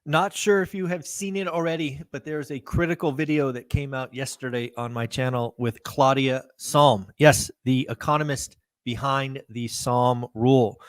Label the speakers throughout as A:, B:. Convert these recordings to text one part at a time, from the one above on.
A: Not sure if you have seen it already, but there's a critical video that came out yesterday on my channel with Claudia Salm. Yes, the economist behind the Salm rule.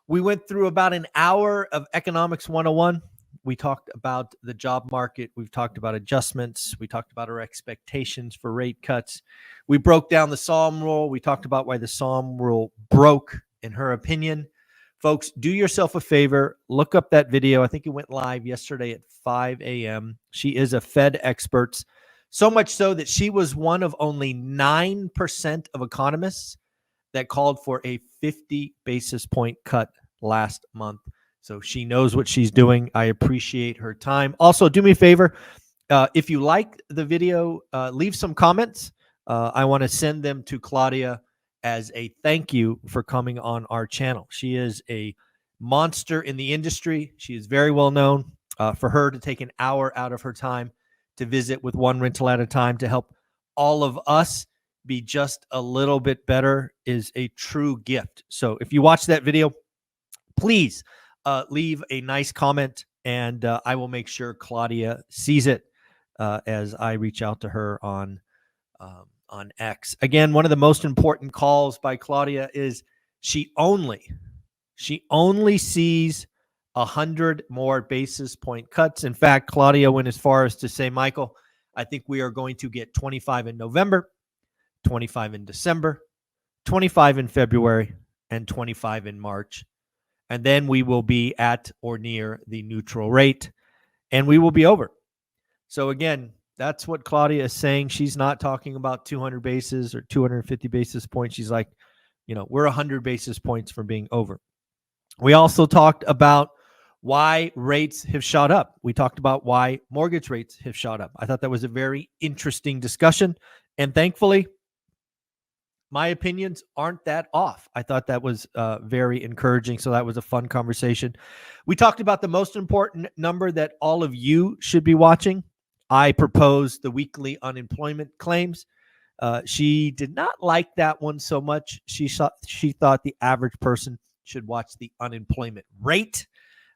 A: We went through about an hour of Economics 101. We talked about the job market. We've talked about adjustments. We talked about our expectations for rate cuts. We broke down the Salm rule. We talked about why the Salm rule broke, in her opinion. Folks, do yourself a favor. Look up that video. I think it went live yesterday at 5 a.m. She is a Fed expert, so much so that she was one of only 9% of economists that called for a 50 basis point cut last month. So she knows what she's doing. I appreciate her time. Also, do me a favor. If you like the video, leave some comments. I want to send them to Claudia as a thank you for coming on our channel. She is a monster in the industry. She is very well known. For her to take an hour out of her time to visit with One Rental at a Time to help all of us be just a little bit better is a true gift. So if you watch that video, please leave a nice comment, and I will make sure Claudia sees it as I reach out to her on X. Again, one of the most important calls by Claudia is she only sees 100 more basis point cuts. In fact, Claudia went as far as to say, Michael, I think we are going to get 25 in November, 25 in December, 25 in February, and 25 in March. And then we will be at or near the neutral rate, and we will be over. So again, that's what Claudia is saying. She's not talking about 200 basis or 250 basis points. She's like, we're 100 basis points from being over. We also talked about why rates have shot up. We talked about why mortgage rates have shot up. I thought that was a very interesting discussion. And thankfully, my opinions aren't that off. I thought that was very encouraging. So that was a fun conversation. We talked about the most important number that all of you should be watching. I proposed the weekly unemployment claims. She did not like that one so much. She thought the average person should watch the unemployment rate.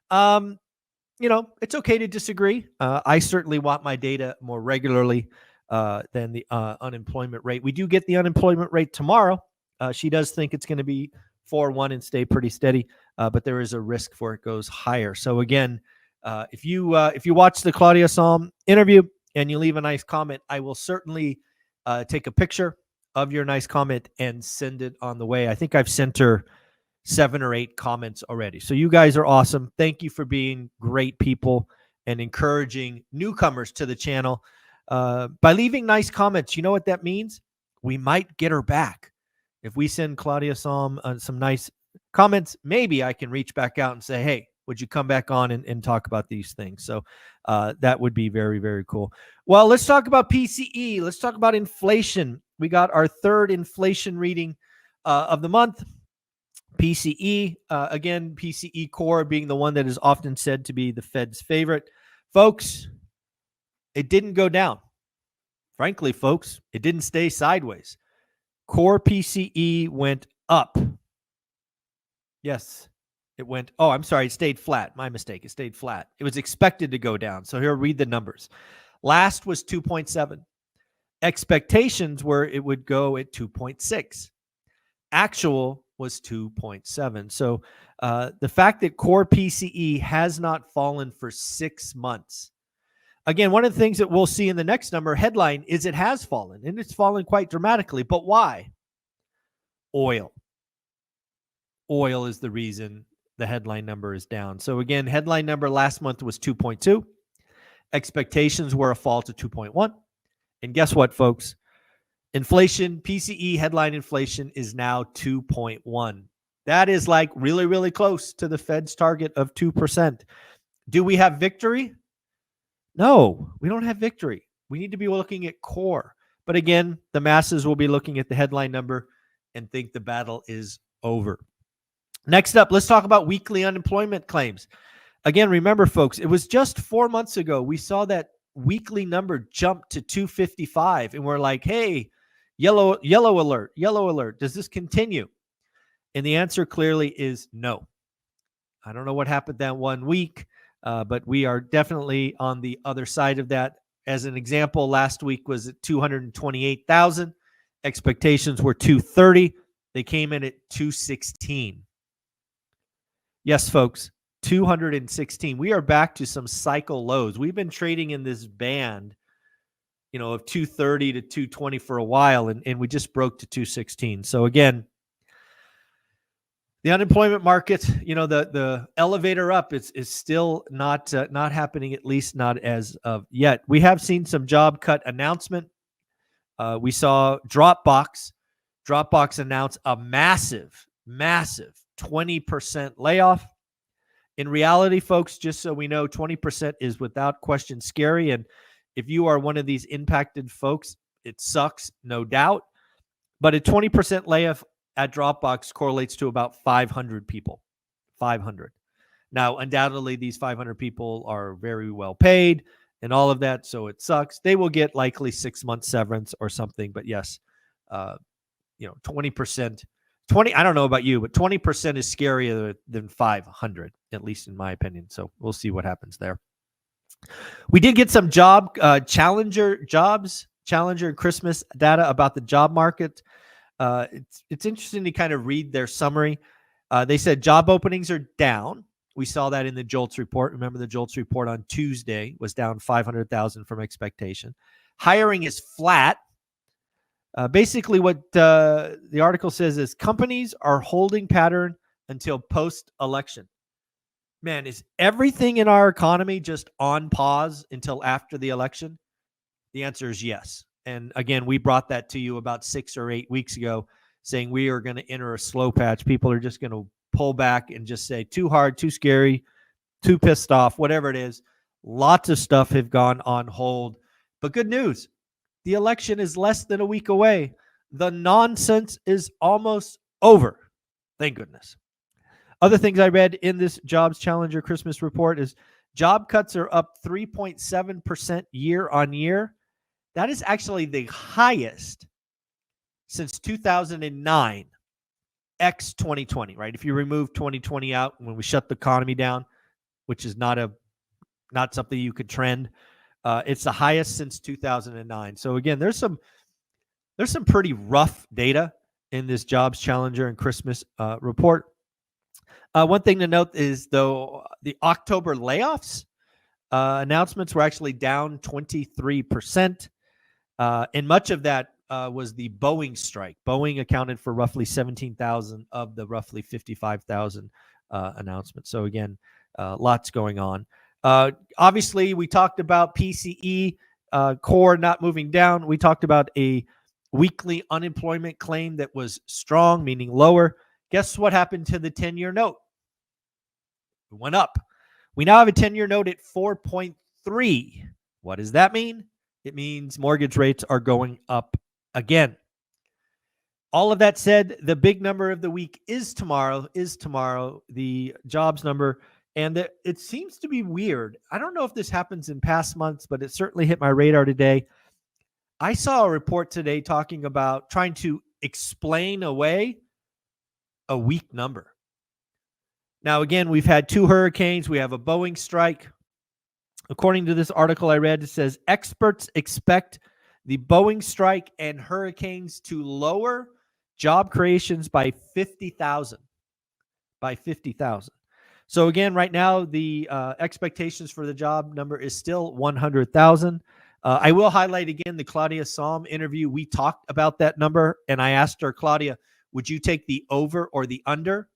A: It's okay to disagree. I certainly want my data more regularly than the unemployment rate. We do get the unemployment rate tomorrow. She does think it's going to be 4.1 and stay pretty steady, but there is a risk for it goes higher. So again, if you watch the Claudia Salm interview and you leave a nice comment, I will certainly take a picture of your nice comment and send it on the way. I think I've sent her 7 or 8 comments already. So you guys are awesome. Thank you for being great people and encouraging newcomers to the channel. By leaving nice comments, you know what that means? We might get her back. If we send Claudia Salm some nice comments, maybe I can reach back out and say, hey, would you come back on and talk about these things? So that would be very, very cool. Well, let's talk about PCE. Let's talk about inflation. We got our third inflation reading of the month. PCE, again, PCE core being the one that is often said to be the Fed's favorite. Folks, it didn't go down. Frankly, folks, it didn't stay sideways. Core PCE went up. Yes, it went. Oh, I'm sorry. It stayed flat. My mistake. It stayed flat. It was expected to go down. So here, read the numbers. Last was 2.7. Expectations were it would go at 2.6. Actual was 2.7. So the fact that core PCE has not fallen for 6 months. Again, one of the things that we'll see in the next number headline is it has fallen, and it's fallen quite dramatically. But why? Oil. Oil is the reason the headline number is down. So again, headline number last month was 2.2. Expectations were a fall to 2.1. And guess what, folks? Inflation, PCE headline inflation is now 2.1. That is like really, really close to the Fed's target of 2%. Do we have victory? No, we don't have victory. We need to be looking at core. But again, the masses will be looking at the headline number and think the battle is over. Next up, let's talk about weekly unemployment claims. Again, remember, folks, it was just 4 months ago we saw that weekly number jump to 255, and we're like, hey, yellow alert, yellow alert. Does this continue? And the answer clearly is no. I don't know what happened that 1 week. But we are definitely on the other side of that. As an example, last week was at 228,000. Expectations were 230. They came in at 216. Yes, folks, 216. We are back to some cycle lows. We've been trading in this band, of 230 to 220 for a while, and we just broke to 216. So again, the unemployment market, the elevator up is still not happening, at least not as of yet. We have seen some job cut announcement. We saw Dropbox announce a massive 20% layoff. In reality, folks, just so we know, 20% is without question scary. And if you are one of these impacted folks, it sucks, no doubt. But a 20% layoff at Dropbox correlates to about 500 people. 500. Now, undoubtedly, these 500 people are very well paid and all of that, so it sucks. They will get likely 6 months severance or something. But yes, 20%. I don't know about you, but 20% is scarier than 500, at least in my opinion. So we'll see what happens there. We did get some Challenger Christmas data about the job market. It's interesting to kind of read their summary. They said job openings are down. We saw that in the JOLTS report. Remember, the JOLTS report on Tuesday was down 500,000 from expectation. Hiring is flat. Basically, what the article says is companies are holding pattern until post-election. Man, is everything in our economy just on pause until after the election? The answer is yes. And again, we brought that to you about 6 or 8 weeks ago, saying we are going to enter a slow patch. People are just going to pull back and just say too hard, too scary, too pissed off, whatever it is. Lots of stuff have gone on hold. But good news, the election is less than a week away. The nonsense is almost over. Thank goodness. Other things I read in this Jobs Challenger Christmas report is job cuts are up 3.7% year on year. That is actually the highest since 2009, ex 2020, right? If you remove 2020 out, when we shut the economy down, which is not something you could trend, it's the highest since 2009. So again, there's some pretty rough data in this Jobs Challenger and Christmas report. One thing to note is, though, the October layoffs announcements were actually down 23%. And much of that was the Boeing strike. Boeing accounted for roughly 17,000 of the roughly 55,000 announcements. So again, lots going on. Obviously, we talked about PCE core not moving down. We talked about a weekly unemployment claim that was strong, meaning lower. Guess what happened to the 10-year note? It went up. We now have a 10-year note at 4.3. What does that mean? It means mortgage rates are going up again. All of that said, the big number of the week is tomorrow, the jobs number. And it seems to be weird. I don't know if this happens in past months, but it certainly hit my radar today. I saw a report today talking about trying to explain away a weak number. Now, again, we've had 2 hurricanes. We have a Boeing strike. According to this article I read, it says experts expect the Boeing strike and hurricanes to lower job creations by 50,000. By 50,000. So again, right now, the expectations for the job number is still 100,000. I will highlight again the Claudia Salm interview. We talked about that number, and I asked her, Claudia, would you take the over or the under?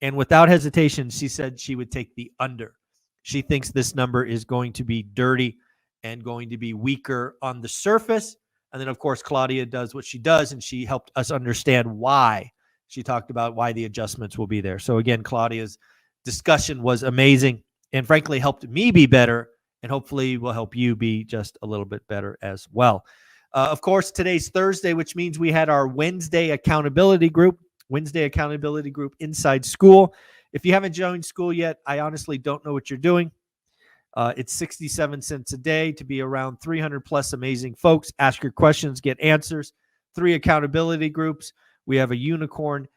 A: And without hesitation, she said she would take the under. She thinks this number is going to be dirty and going to be weaker on the surface. And then, of course, Claudia does what she does, and she helped us understand why. She talked about why the adjustments will be there. So again, Claudia's discussion was amazing and frankly helped me be better, and hopefully will help you be just a little bit better as well. Of course, today's Thursday, which means we had our Wednesday accountability group inside school. If you haven't joined school yet, I honestly don't know what you're doing. It's 67 cents a day to be around 300 plus amazing folks. Ask your questions, get answers. 3 accountability groups. We have a unicorn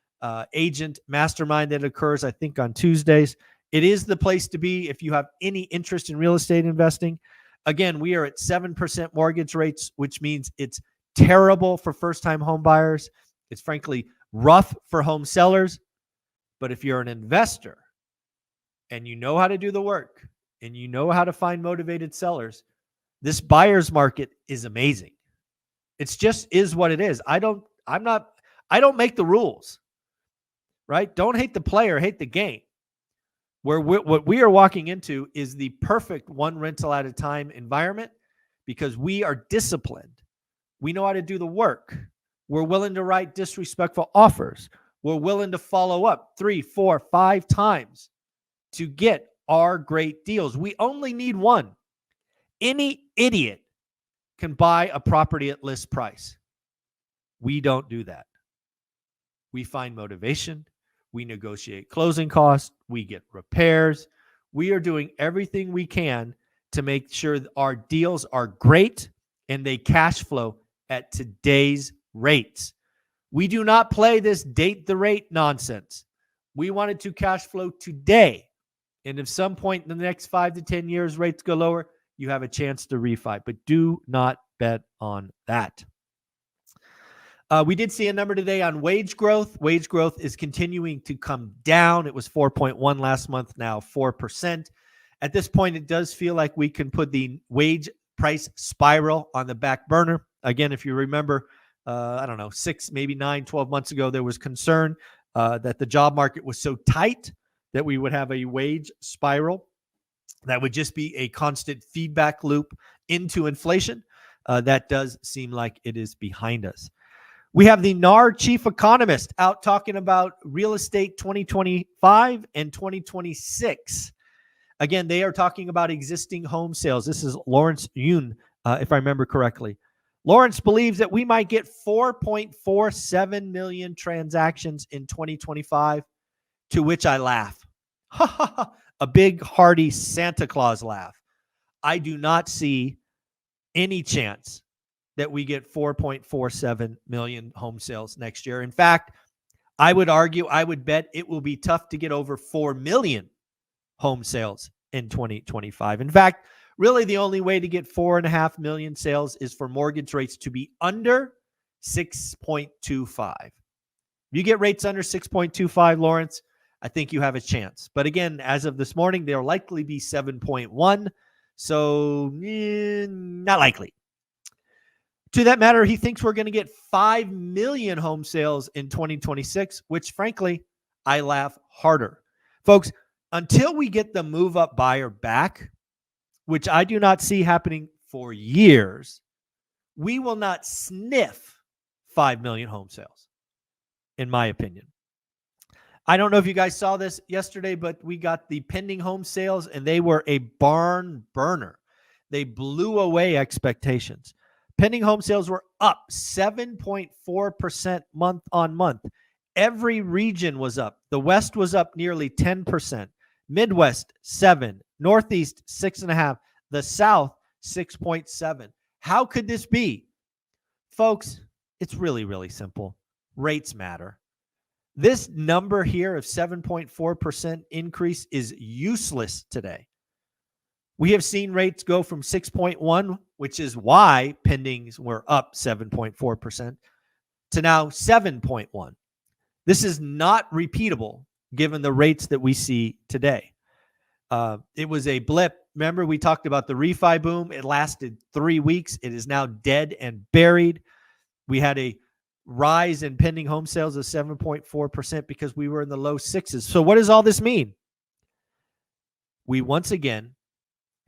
A: agent mastermind that occurs, I think, on Tuesdays. It is the place to be if you have any interest in real estate investing. Again, we are at 7% mortgage rates, which means it's terrible for first-time home buyers. It's frankly rough for home sellers. But if you're an investor and you know how to do the work and you know how to find motivated sellers, this buyer's market is amazing. It's just is what it is. I don't make the rules, right? Don't hate the player, hate the game. What we are walking into is the perfect one rental at a time environment because we are disciplined. We know how to do the work. We're willing to write disrespectful offers. We're willing to follow up 3, 4, 5 times to get our great deals. We only need one. Any idiot can buy a property at list price. We don't do that. We find motivation. We negotiate closing costs. We get repairs. We are doing everything we can to make sure that our deals are great and they cash flow at today's rates. We do not play this date the rate nonsense. We wanted to cash flow today. And if some point in the next 5 to 10 years rates go lower, you have a chance to refi. But do not bet on that. We did see a number today on wage growth. Wage growth is continuing to come down. It was 4.1 last month, now 4%. At this point, it does feel like we can put the wage price spiral on the back burner. Again, if you remember, 6, maybe 9, 12 months ago, there was concern that the job market was so tight that we would have a wage spiral that would just be a constant feedback loop into inflation. That does seem like it is behind us. We have the NAR chief economist out talking about real estate 2025 and 2026. Again, they are talking about existing home sales. This is Lawrence Yun, if I remember correctly. Lawrence believes that we might get 4.47 million transactions in 2025, to which I laugh. A big, hearty Santa Claus laugh. I do not see any chance that we get 4.47 million home sales next year. In fact, I would bet it will be tough to get over 4 million home sales in 2025. In fact, really the only way to get 4.5 million sales is for mortgage rates to be under 6.25. If you get rates under 6.25, Lawrence, I think you have a chance. But again, as of this morning, they'll likely be 7.1. So not likely. To that matter, he thinks we're going to get 5 million home sales in 2026, which frankly, I laugh harder. Folks, until we get the move-up buyer back, which I do not see happening for years, we will not sniff 5 million home sales, in my opinion. I don't know if you guys saw this yesterday, but we got the pending home sales, and they were a barn burner. They blew away expectations. Pending home sales were up 7.4% month on month. Every region was up. The West was up nearly 10%. Midwest, 7. Northeast, 6.5. The South, 6.7. How could this be? Folks, it's really, really simple. Rates matter. This number here of 7.4% increase is useless today. We have seen rates go from 6.1, which is why pendings were up 7.4%, to now 7.1. This is not repeatable given the rates that we see today. It was a blip. Remember, we talked about the refi boom. It lasted 3 weeks. It is now dead and buried. We had a rise in pending home sales of 7.4% because we were in the low 6s. So what does all this mean? We once again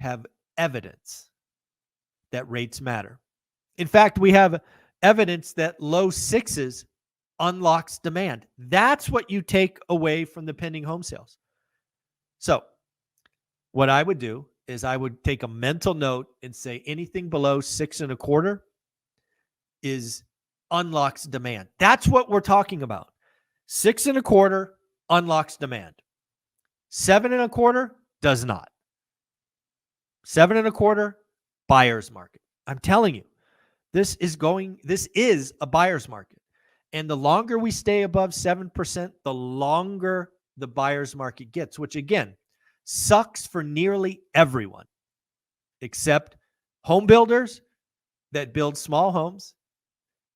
A: have evidence that rates matter. In fact, we have evidence that low 6s unlocks demand. That's what you take away from the pending home sales. So what I would do is I would take a mental note and say anything below 6.25 is unlocks demand. That's what we're talking about. 6.25 unlocks demand. 7.25 does not. 7.25 buyer's market. I'm telling you, this is a buyer's market. And the longer we stay above 7%, the longer the buyer's market gets, which again, sucks for nearly everyone except home builders that build small homes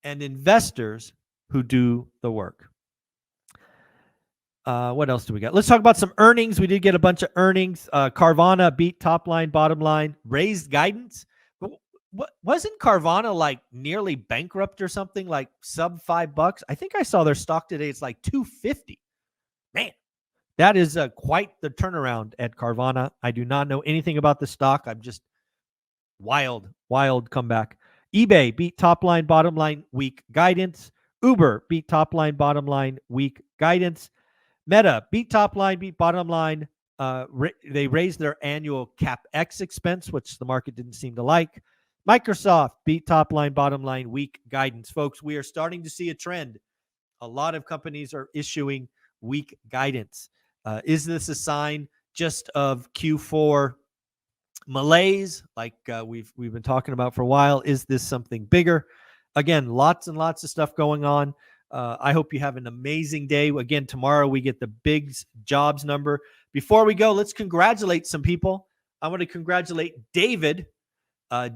A: and investors who do the work. What else do we got? Let's talk about some earnings. We did get a bunch of earnings. Carvana beat top line, bottom line, raised guidance. What wasn't Carvana like nearly bankrupt or something, like sub $5? I think I saw their stock today. It's like $250. Man, that is quite the turnaround at Carvana. I do not know anything about the stock. I'm just wild comeback. eBay beat top line, bottom line, weak guidance. Uber beat top line, bottom line, weak guidance. Meta beat top line, beat bottom line. They raised their annual CapEx expense, which the market didn't seem to like. Microsoft beat top line, bottom line, weak guidance. Folks, we are starting to see a trend. A lot of companies are issuing weak guidance. Is this a sign just of Q4 malaise, like we've been talking about for a while? Is this something bigger? Again, lots and lots of stuff going on. I hope you have an amazing day. Again, tomorrow we get the big jobs number. Before we go, let's congratulate some people. I want to congratulate David.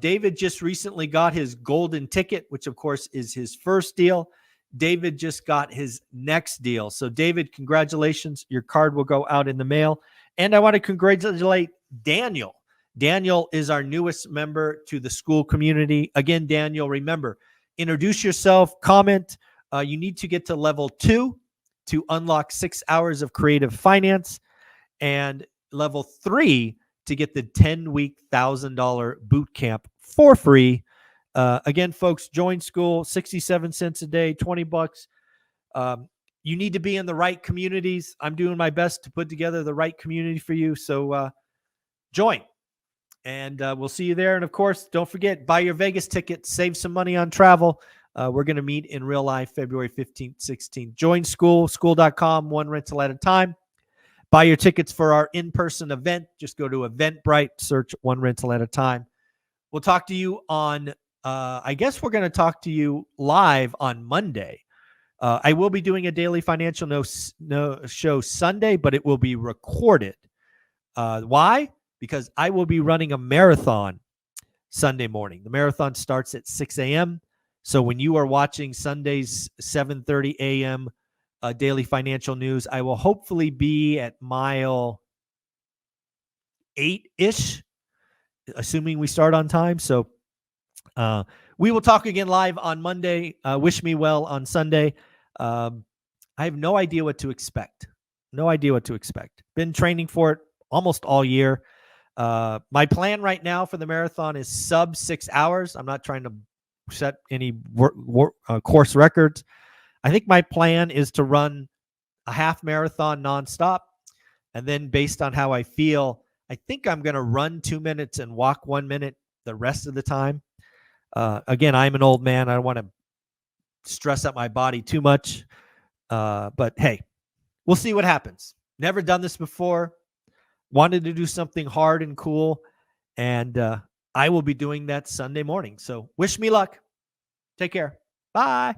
A: David just recently got his golden ticket, which of course is his first deal. David just got his next deal. So David, congratulations. Your card will go out in the mail. And I want to congratulate Daniel. Daniel is our newest member to the school community. Again, Daniel, remember, introduce yourself, comment. You need to get to level 2 to unlock 6 hours of creative finance, and level 3 to get the 10-week $1,000 boot camp for free. Again, folks, join school, 67 cents a day, $20. You need to be in the right communities. I'm doing my best to put together the right community for you. So join, and we'll see you there. And of course, don't forget, buy your Vegas ticket, save some money on travel. We're going to meet in real life February 15th, 16th. Join school.com, one rental at a time. Buy your tickets for our in-person event. Just go to Eventbrite, search one rental at a time. We'll talk to you on, I guess we're going to talk to you live on Monday. I will be doing a daily financial show Sunday, but it will be recorded. Why? Because I will be running a marathon Sunday morning. The marathon starts at 6 a.m. So when you are watching Sunday's 7:30 a.m. Daily financial news, I will hopefully be at mile 8-ish, assuming we start on time. So we will talk again live on Monday. Wish me well on Sunday. I have no idea what to expect. Been training for it almost all year. My plan right now for the marathon is sub 6 hours. I'm not trying to set any course records. I think my plan is to run a half marathon nonstop. And then based on how I feel, I think I'm going to run 2 minutes and walk 1 minute the rest of the time. Again, I'm an old man. I don't want to stress out my body too much. But hey, we'll see what happens. Never done this before. Wanted to do something hard and cool. And I will be doing that Sunday morning. So wish me luck. Take care. Bye.